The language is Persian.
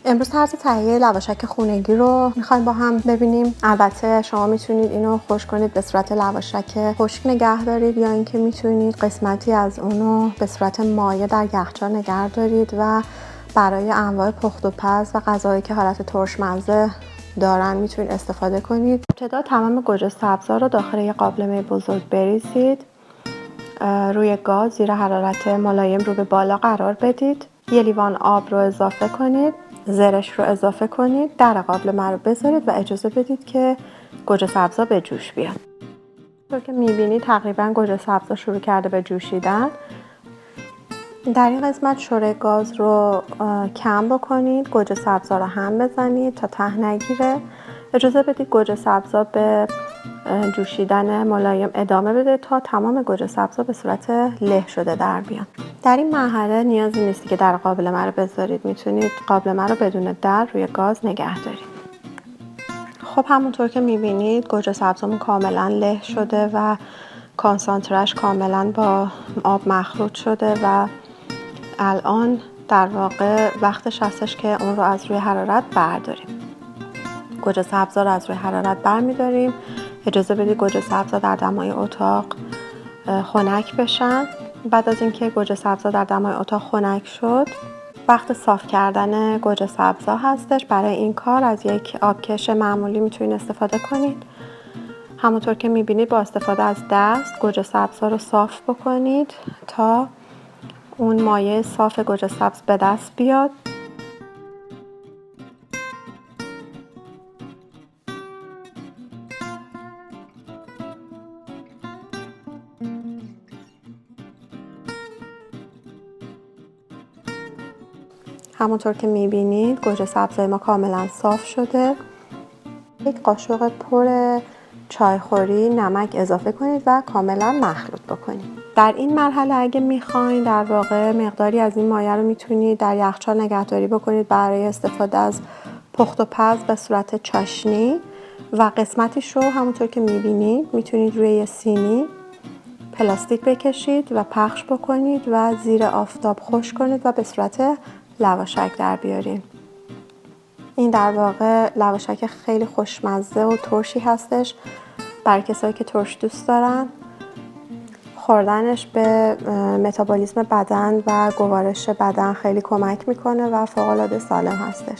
امروز طرز تهیه لواشک خونگی رو میخوایم با هم ببینیم. البته شما میتونید اینو خشک کنید به صورت لواشک خشک نگه دارید، یا اینکه میتونید قسمتی از اونو به صورت مایع در یخچال نگه دارید و برای انواع پخت و پز و غذایی که حالت ترشمزه دارن میتونید استفاده کنید. ابتدا تمام گوجه سبزا رو داخل یک قابلمه بزرگ بریزید. روی گاز زیر حرارت ملایم رو به بالا قرار بدید. 1 لیوان آب رو اضافه کنید. زرش رو اضافه کنید. در قابلمه رو بذارید و اجازه بدید که گوجه سبزا به جوش بیاد. طور که میبینید تقریبا گوجه سبزا شروع کرده به جوشیدن. در این قسمت شوره گاز رو کم بکنید. گوجه سبزا رو هم بزنید تا ته نگیره. اجازه بدید گوجه سبزا به جوشیدن ملایم ادامه بده تا تمام گوجه سبزا به صورت له شده در بیان. در این مرحله نیازی نیست که در قابلمه رو بذارید. میتونید قابلمه رو بدون در روی گاز نگه دارید. خب همونطور که میبینید گوجه سبزمون کاملا له شده و کانسانترش کاملا با آب مخلوط شده و الان در واقع وقتش هستش که اون رو از روی حرارت برداریم. گوجه سبزا رو از روی حرارت برمیداریم. اجازه بدید گوجه سبزا در دمای اتاق خنک بشن. بعد از اینکه گوجه سبزا در دمای اتاق خنک شد، وقت صاف کردن گوجه سبزا هستش. برای این کار از یک آبکش معمولی میتونید استفاده کنید. همونطور که میبینید با استفاده از دست گوجه سبزا رو صاف بکنید تا اون مایع صاف گوجه سبز به دست بیاد. همونطور که میبینید گوجه سبزای ما کاملا صاف شده. یک قاشق پر چایخوری نمک اضافه کنید و کاملا مخلوط بکنید. در این مرحله اگه میخواین در واقع مقداری از این مایع رو میتونید در یخچال نگهداری بکنید برای استفاده از پخت و پز به صورت چاشنی، و قسمتیش رو همونطور که میبینید میتونید روی یه سینی پلاستیک بکشید و پخش بکنید و زیر آفتاب خشک کنید و به صورت لواشک در بیارین. این در واقع لواشک خیلی خوشمزه و ترشی هستش. برای کسایی که ترش دوست دارن، خوردنش به متابولیسم بدن و گوارش بدن خیلی کمک میکنه و فوق‌العاده سالم هستش.